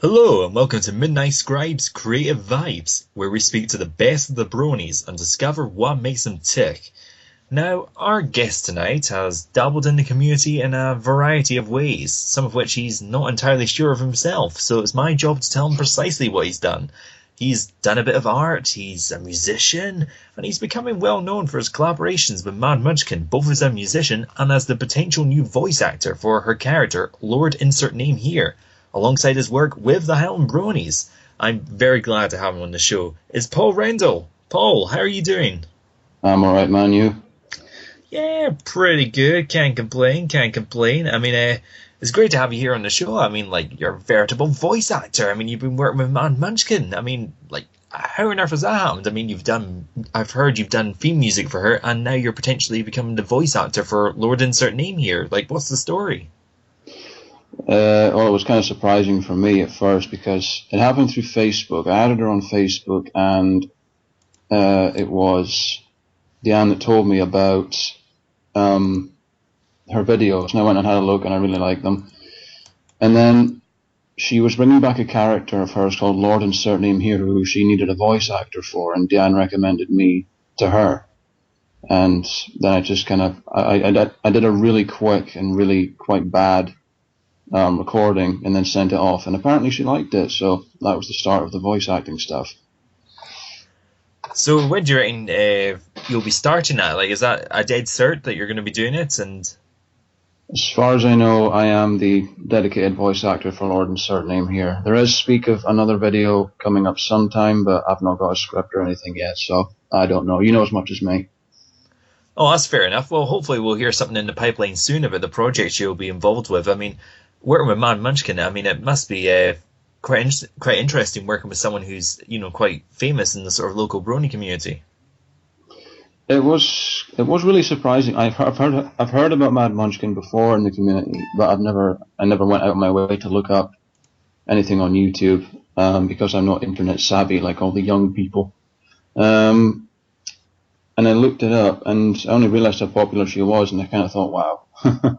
Hello and welcome to Midnight Scribe's Creative Vibes, where we speak to the best of the bronies and discover what makes them tick. Now, our guest tonight has dabbled in the community in a variety of ways, some of which he's not entirely sure of himself, so it's my job to tell him precisely what he's done. He's done a bit of art, he's a musician, and he's becoming well known for his collaborations with Mad Munchkin, both as a musician and as the potential new voice actor for her character, Lord Insert Name Here, alongside his work with the Highland Bronies. I'm very glad to have him on the show. It's Paul Rendall. Paul, how are you doing? I'm alright, man. You? Yeah, pretty good. Can't complain. I mean, it's great to have you here on the show. I mean, like, you're a veritable voice actor. I mean, you've been working with Mad Munchkin. I mean, like, how on earth has that happened? I mean, I've heard you've done theme music for her, and now you're potentially becoming the voice actor for Lord Insert Name Here. Like, what's the story? Well, it was kind of surprising for me at first because it happened through Facebook. I added her on Facebook, and it was Deanne that told me about her videos, and I went and had a look, and I really liked them. And then she was bringing back a character of hers called Lord Insert Name Here, who she needed a voice actor for, and Deanne recommended me to her. And then I just kind of I did a really quick and really quite bad recording and then sent it off, and apparently she liked it, so that was the start of the voice acting stuff. So when do you reckon you'll be starting that? Like, is that a dead cert that you're going to be doing it? And as far as I know, I am the dedicated voice actor for Lord Insert Name Here. There is speak of another video coming up sometime, but I've not got a script or anything yet, so I don't know. You know as much as me. Oh, that's fair enough. Well, hopefully we'll hear something in the pipeline soon about the project you'll be involved with. I mean, working with Mad Munchkin, I mean, it must be quite interesting working with someone who's, quite famous in the sort of local brony community. It was really surprising. I've heard about Mad Munchkin before in the community, but I never went out of my way to look up anything on YouTube because I'm not internet savvy like all the young people. And I looked it up, and I only realised how popular she was, and I kind of thought, wow.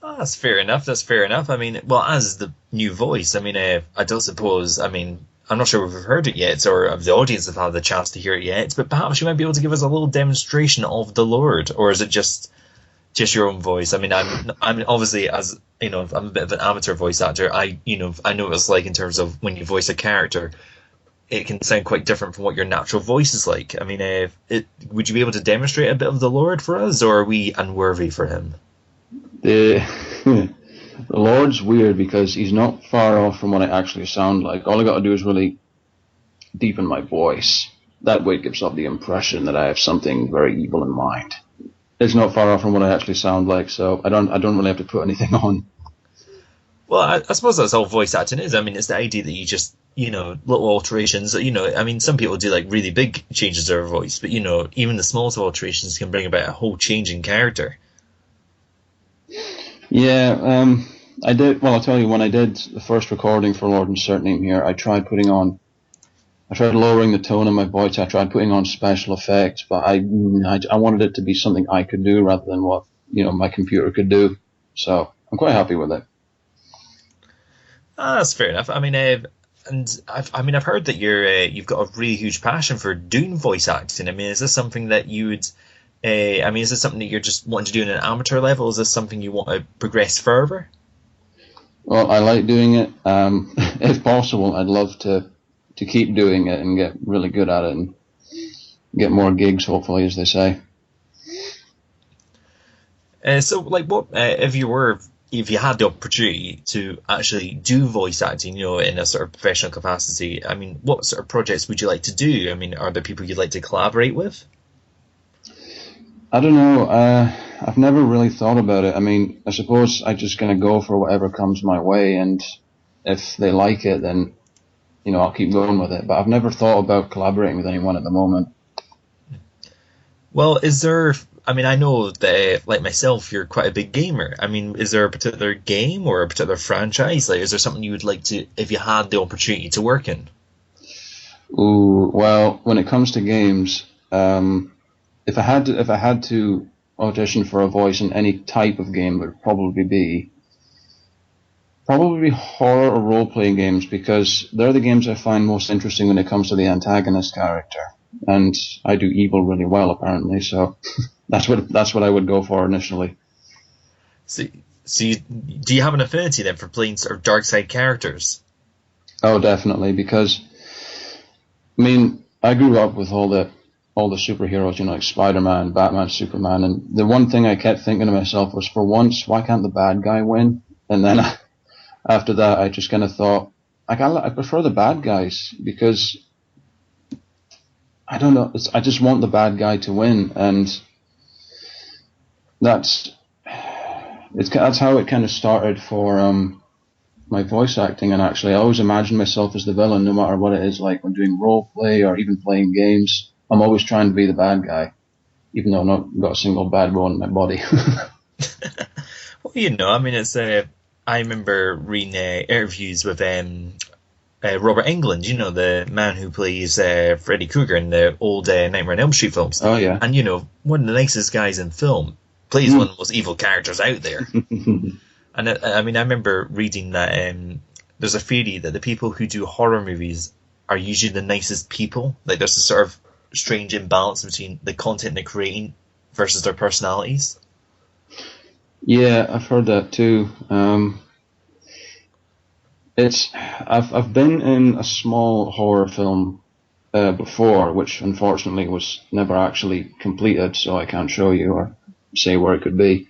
Oh, that's fair enough. I mean, well, as the new voice, I mean, I don't suppose, I mean, I'm not sure if we've heard it yet, or if the audience have had the chance to hear it yet, but perhaps you might be able to give us a little demonstration of the Lord, or is it just your own voice? I mean, I'm obviously, as I'm a bit of an amateur voice actor. I know what it's like in terms of when you voice a character. It can sound quite different from what your natural voice is like. I mean, would you be able to demonstrate a bit of the Lord for us, or are we unworthy for him? The Lord's weird because he's not far off from what I actually sound like. All I got to do is really deepen my voice. That way it gives off the impression that I have something very evil in mind. It's not far off from what I actually sound like, so I don't really have to put anything on. Well, I suppose that's all voice acting is. I mean, it's the idea that you just, little alterations. I mean, some people do like really big changes to their voice, but even the smallest of alterations can bring about a whole change in character. Yeah, I did. Well, I'll tell you, when I did the first recording for Lord Insert Name Here, I tried lowering the tone of my voice. I tried putting on special effects, but I wanted it to be something I could do rather than what my computer could do. So I'm quite happy with it. That's fair enough. I mean, I've heard that you've got a really huge passion for doing voice acting. I mean, is this something that you would? Is this something that you're just wanting to do on an amateur level? Is this something you want to progress further? Well, I like doing it. If possible, I'd love to keep doing it and get really good at it and get more gigs, hopefully, as they say. So, like, what if you had the opportunity to actually do voice acting, in a sort of professional capacity? I mean, what sort of projects would you like to do? I mean, are there people you'd like to collaborate with? I don't know. I've never really thought about it. I mean, I suppose I'm just going to go for whatever comes my way, and if they like it, then, I'll keep going with it. But I've never thought about collaborating with anyone at the moment. Well, I know that, like myself, you're quite a big gamer. I mean, is there a particular game or a particular franchise? Like, is there something you would like to, if you had the opportunity to work in? Ooh, well, when it comes to games, if I had to audition for a voice in any type of game, it would probably be Probably horror or role-playing games, because they're the games I find most interesting when it comes to the antagonist character. And I do evil really well, apparently, so that's what I would go for initially. So, do you have an affinity then for playing sort of dark side characters? Oh, definitely, because I mean, I grew up with all the superheroes, you know, like Spider-Man, Batman, Superman, and the one thing I kept thinking to myself was, for once, why can't the bad guy win? And then after that, I just kind of thought, I prefer the bad guys, because I don't know, I just want the bad guy to win, and that's how it kind of started for my voice acting. And actually, I always imagine myself as the villain, no matter what it is, like when doing role play or even playing games. I'm always trying to be the bad guy, even though I've not got a single bad bone in my body. Well, you know, I mean, I remember reading interviews with Robert Englund, you know, the man who plays Freddy Krueger in the old Nightmare on Elm Street films. Oh, yeah. And, you know, one of the nicest guys in film, plays one of the most evil characters out there. And I mean, I remember reading that there's a theory that the people who do horror movies are usually the nicest people. Like, there's a sort of strange imbalance between the content they're creating versus their personalities. Yeah, I've heard that too. I've been in a small horror film before, which unfortunately was never actually completed, so I can't show you or say where it could be.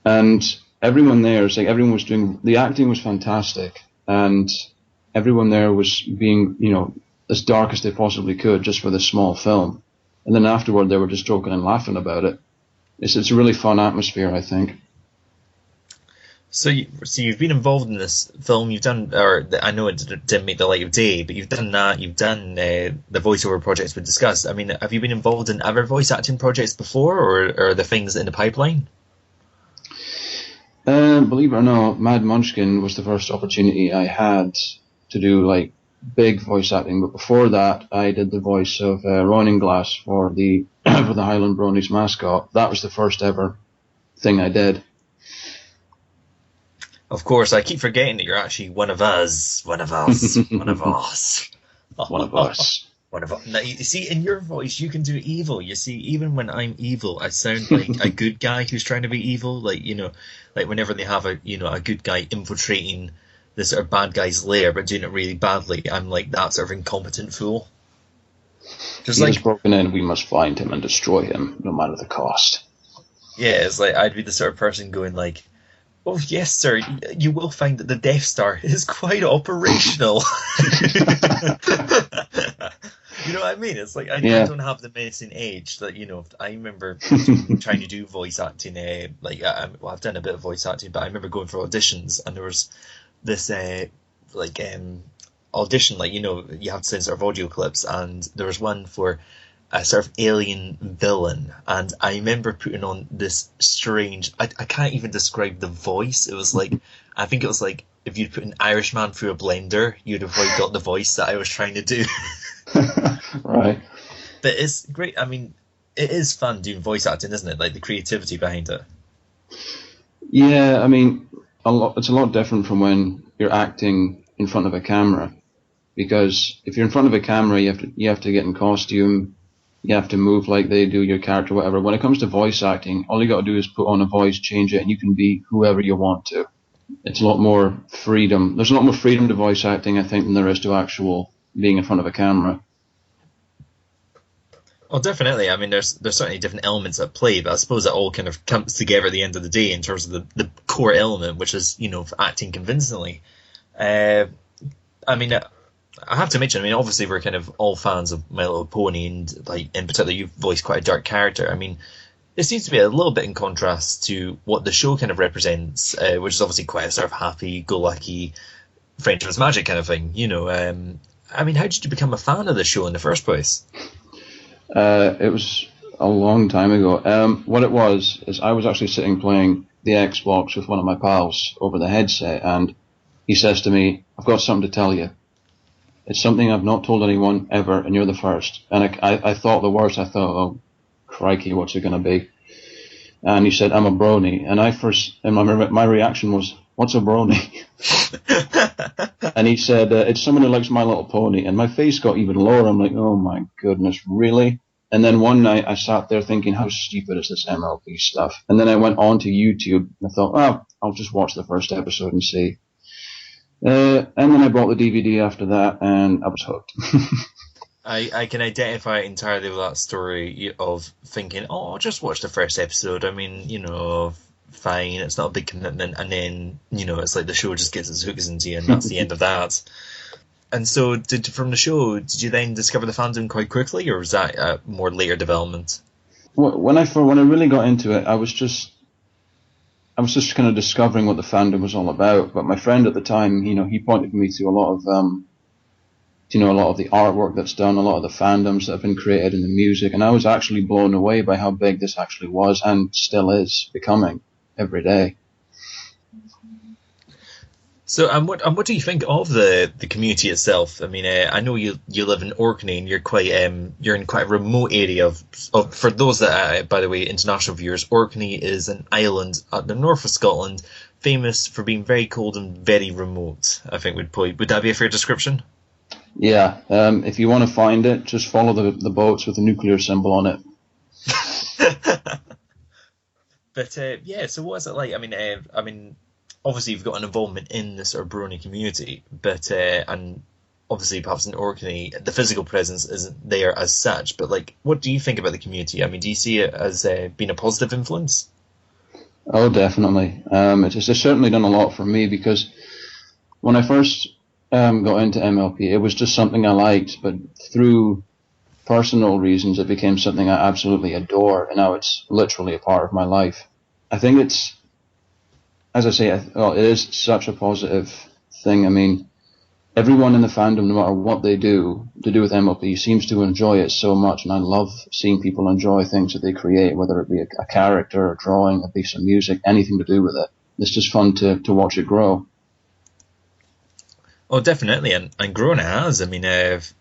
And everyone there, everyone was doing, the acting was fantastic, and everyone there was being, you know, as dark as they possibly could just for this small film. And then afterward, they were just joking and laughing about it. It's a really fun atmosphere, I think. So you've been involved in this film. You've done, or I know it didn't make the light of day, but you've done that. You've done the voiceover projects we discussed. I mean, have you been involved in other voice acting projects before, or are the things in the pipeline? Believe it or not, Mad Munchkin was the first opportunity I had to do like big voice acting. But before that, I did the voice of Roinnag Glas for the for the Highland Bronies mascot. That was the first ever thing I did. Of course, I keep forgetting that you're actually one of us. One of us. One of us. One of us. One of us. Now, you see, in your voice, you can do evil. You see, even when I'm evil, I sound like a good guy who's trying to be evil. Like, you know, like whenever they have a good guy infiltrating this sort of bad guy's lair, but doing it really badly, I'm like that sort of incompetent fool. He has broken in. We must find him and destroy him, no matter the cost. Yeah, it's like I'd be the sort of person going like, "Oh yes, sir. You will find that the Death Star is quite operational." You know what I mean? It's like I don't have the menacing age that, you know. I remember trying to do voice acting. I've done a bit of voice acting, but I remember going for auditions, and there was this audition, like, you know, you have to send sort of audio clips, and there was one for a sort of alien villain, and I remember putting on this strange, I can't even describe the voice. It was like, I think it was like if you'd put an Irishman through a blender, you'd have like got the voice that I was trying to do. Right. But it's great. I mean, it is fun doing voice acting, isn't it? Like the creativity behind it. Yeah, I mean, it's a lot different from when you're acting in front of a camera, because if you're in front of a camera, you have to get in costume. You have to move like they do, your character, whatever. When it comes to voice acting, all you got to do is put on a voice, change it, and you can be whoever you want to. It's a lot more freedom. There's a lot more freedom to voice acting, I think, than there is to actual being in front of a camera. Well, definitely. I mean, there's certainly different elements at play, but I suppose it all kind of comes together at the end of the day in terms of the core element, which is, you know, acting convincingly. I mean, I have to mention, I mean, obviously we're kind of all fans of My Little Pony, and like in particular you've voiced quite a dark character. I mean, it seems to be a little bit in contrast to what the show kind of represents, which is obviously quite a sort of happy-go-lucky friendship is magic kind of thing, you know. I mean, how did you become a fan of the show in the first place? It was a long time ago. What it was is I was actually sitting playing the Xbox with one of my pals over the headset, and he says to me, "I've got something to tell you. It's something I've not told anyone ever, and you're the first." And I thought the worst. I thought, "Oh, crikey, what's it going to be?" And he said, "I'm a brony." And my reaction was, what's a brony? And he said, it's someone who likes My Little Pony. And my face got even lower. I'm like, oh my goodness, really? And then one night I sat there thinking, how stupid is this MLP stuff? And then I went on to YouTube and I thought, oh, I'll just watch the first episode and see. And then I bought the DVD after that and I was hooked. I can identify entirely with that story of thinking, oh, I'll just watch the first episode. I mean, fine, it's not a big commitment. And then, it's like the show just gets its hooks into you and that's the end of that. And so from the show, did you then discover the fandom quite quickly, or was that a more later development? When I really got into it, I was just kind of discovering what the fandom was all about. But my friend at the time, he pointed me to a lot of a lot of the artwork that's done, a lot of the fandoms that have been created in the music, and I was actually blown away by how big this actually was and still is becoming every day. So, and what do you think of the community itself? I mean, I know you live in Orkney, and you're in quite a remote area of for those that, by the way, international viewers, Orkney is an island at the north of Scotland, famous for being very cold and very remote. I think would that be a fair description? Yeah, if you want to find it, just follow the boats with the nuclear symbol on it. But yeah, so what is it like? I mean, obviously you've got an involvement in the sort of Brony community, but and obviously perhaps in Orkney the physical presence isn't there as such. But like, what do you think about the community? I mean, do you see it as being a positive influence? Oh, definitely. It's certainly done a lot for me because when I first got into MLP, it was just something I liked, but through personal reasons, it became something I absolutely adore, and now it's literally a part of my life. I think it's, as I say, it is such a positive thing. I mean, everyone in the fandom, no matter what they do to do with MLP, seems to enjoy it so much, and I love seeing people enjoy things that they create, whether it be a character, a drawing, a piece of music, anything to do with it. It's just fun to watch it grow. Oh, definitely, and growing it has. I mean,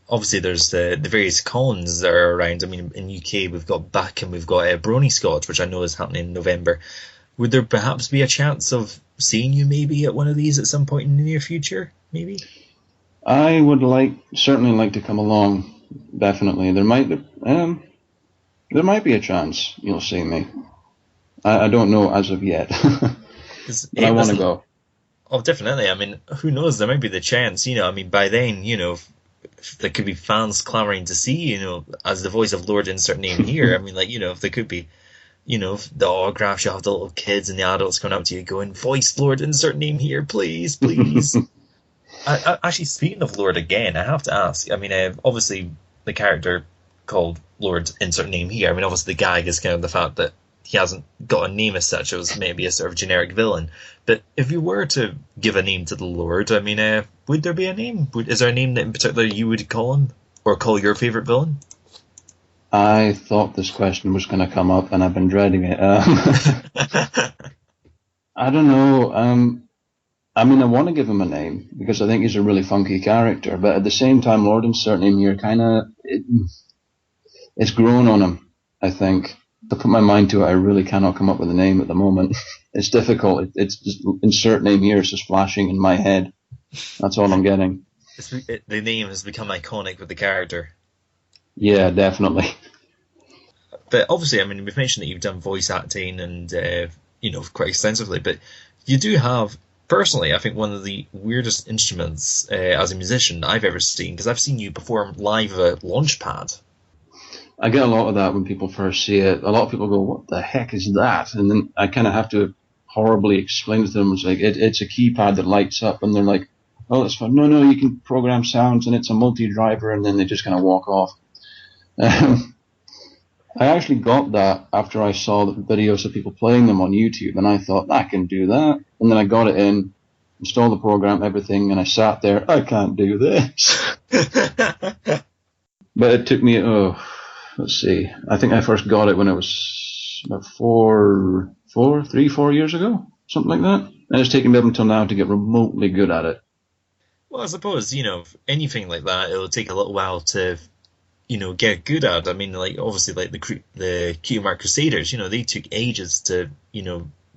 obviously there's the various cons that are around. I mean, in UK we've got BAC and we've got Brony Scotch, which I know is happening in November. Would there perhaps be a chance of seeing you maybe at one of these at some point in the near future, maybe? I would certainly like to come along, definitely. There might be a chance you'll see me. I don't know as of yet, but I want to go. Oh, definitely. I mean, who knows? There might be the chance, I mean, by then, there could be fans clamoring to see, as the voice of Lord Insert Name here. I mean, like, if there could be, the autographs, you have the little kids and the adults coming up to you going, voice Lord Insert Name here, please, please. Actually, speaking of Lord again, I have to ask, I mean, obviously the character called Lord Insert Name here, I mean, obviously the gag is kind of the fact that he hasn't got a name as such. It was maybe a sort of generic villain. But if you were to give a name to the Lord, I mean, would there be a name? Is there a name that in particular you would call him? Or call your favourite villain? I thought this question was going to come up and I've been dreading it. I don't know. I mean, I want to give him a name because I think he's a really funky character. But at the same time, Lord Insert Name here it's grown on him, I think. To put my mind to it, I really cannot come up with a name at the moment. It's difficult. It's just Insert Name here is just flashing in my head. That's all I'm getting. The name has become iconic with the character. Yeah, definitely. But obviously, I mean, we've mentioned that you've done voice acting and, quite extensively. But you do have, personally, I think one of the weirdest instruments as a musician I've ever seen, because I've seen you perform live at Launchpad. I get a lot of that when people first see it. A lot of people go, what the heck is that? And then I kind of have to horribly explain to them, it's like, it's a keypad that lights up, and they're like, oh, that's fun. No, you can program sounds, and it's a multi-driver, and then they just kind of walk off. I actually got that after I saw the videos of people playing them on YouTube, and I thought, I can do that. And then I got it in, installed the program, everything, and I sat there, I can't do this. But it took me, let's see. I think I first got it when it was about 4 years ago, something like that. And it's taken me up until now to get remotely good at it. Well, I suppose, anything like that, it'll take a little while to, get good at. I mean, like, obviously, like the Cutie Mark Crusaders, they took ages to,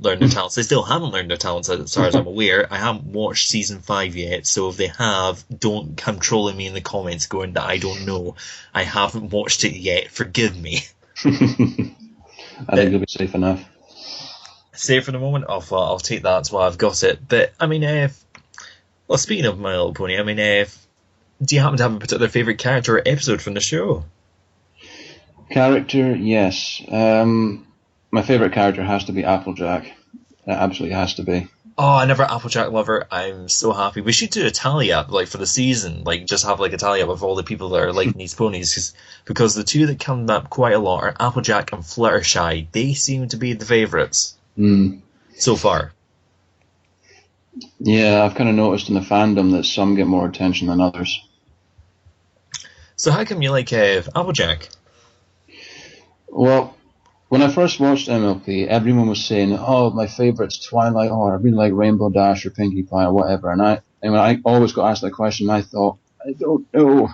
learned their talents. They still haven't learned their talents, as far as I'm aware. I haven't watched season 5 yet, so if they have, don't come trolling me in the comments going that I don't know. I haven't watched it yet. Forgive me. I think you'll be safe enough. Safe for the moment? Oh, well, I'll take that while I've got it. But, I mean, well, speaking of My Little Pony, I mean, do you happen to have a particular favourite character or episode from the show? Character, yes. My favourite character has to be Applejack. It absolutely has to be. Oh, I never Applejack lover. I'm so happy. We should do a tally up, like, for the season. Like, just have, like, a tally up of all the people that are liking these ponies. Because the two that come up quite a lot are Applejack and Fluttershy. They seem to be the favourites. So far. Yeah, I've kind of noticed in the fandom that some get more attention than others. So how come you like Applejack? Well, when I first watched MLP, everyone was saying, "Oh, my favourite's Twilight," or "I really like Rainbow Dash or Pinkie Pie or whatever." And when I always got asked that question, I thought, I don't know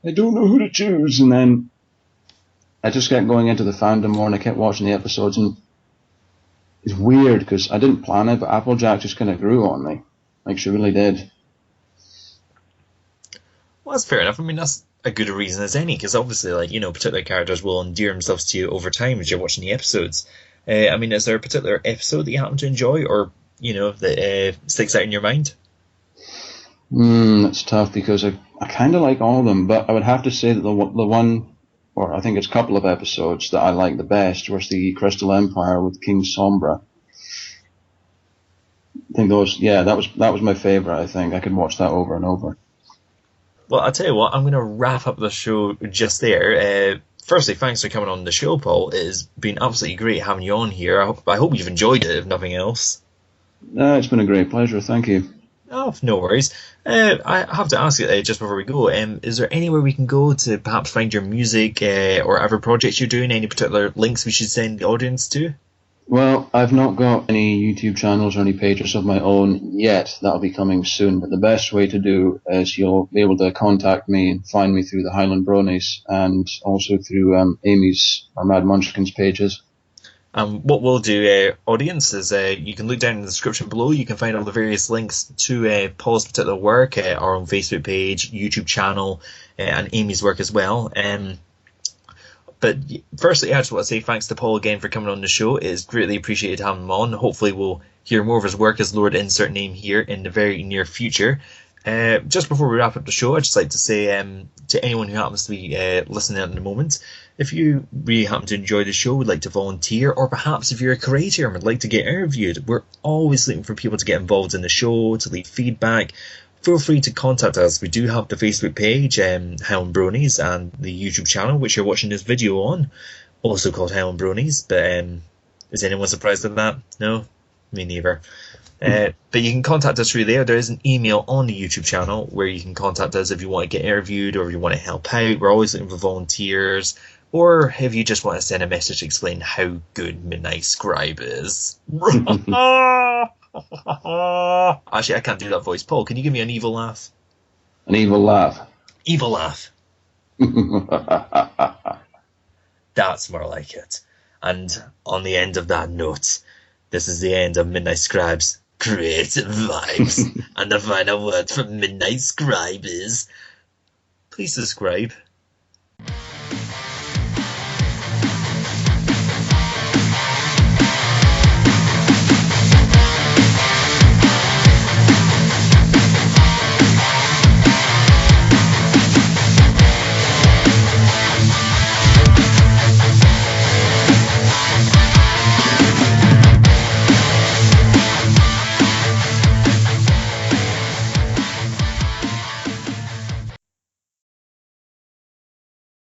who to choose. And then I just kept going into the fandom more, and I kept watching the episodes, and it's weird because I didn't plan it, but Applejack just kind of grew on me, like she really did. Well, that's fair enough. I mean, that's a good reason as any, because obviously, like, you know, particular characters will endear themselves to you over time as you're watching the episodes. I mean, is there a particular episode that you happen to enjoy, or, you know, that sticks out in your mind? It's tough because I kind of like all of them, but I would have to say that the one, or I think it's a couple of episodes that I like the best, was the Crystal Empire with King Sombra. I think that was my favourite. I think I could watch that over and over. Well, I'll tell you what, I'm going to wrap up the show just there. Firstly, thanks for coming on the show, Paul. It has been absolutely great having you on here. I hope you've enjoyed it, if nothing else. It's been a great pleasure, thank you. Oh, no worries. I have to ask you, just before we go, is there anywhere we can go to perhaps find your music or other projects you're doing? Any particular links we should send the audience to? Well, I've not got any YouTube channels or any pages of my own yet. That'll be coming soon. But the best way to do is you'll be able to contact me and find me through the Highland Bronies and also through Amy's or Mad Munchkin's pages. What we'll do, audience, is you can look down in the description below. You can find all the various links to Paul's particular work, our own Facebook page, YouTube channel, and Amy's work as well. But firstly, I just want to say thanks to Paul again for coming on the show. It is greatly appreciated having him on. Hopefully we'll hear more of his work as Lord Insert Name here in the very near future. Just before we wrap up the show, I'd just like to say to anyone who happens to be listening at the moment, if you really happen to enjoy the show, would like to volunteer, or perhaps if you're a creator and would like to get interviewed, we're always looking for people to get involved in the show, to leave feedback. Feel free to contact us. We do have the Facebook page, Highland Bronies, and the YouTube channel, which you're watching this video on, also called Highland Bronies. But is anyone surprised at that? No? Me neither. But you can contact us through there. There is an email on the YouTube channel where you can contact us if you want to get interviewed or if you want to help out. We're always looking for volunteers. Or if you just want to send a message to explain how good Midnight Scribe is. Actually, I can't do that voice. Paul, can you give me an evil laugh? An evil laugh? Evil laugh. That's more like it. And on the end of that note, this is the end of Midnight Scribe's creative vibes. And the final word from Midnight Scribe is, please subscribe.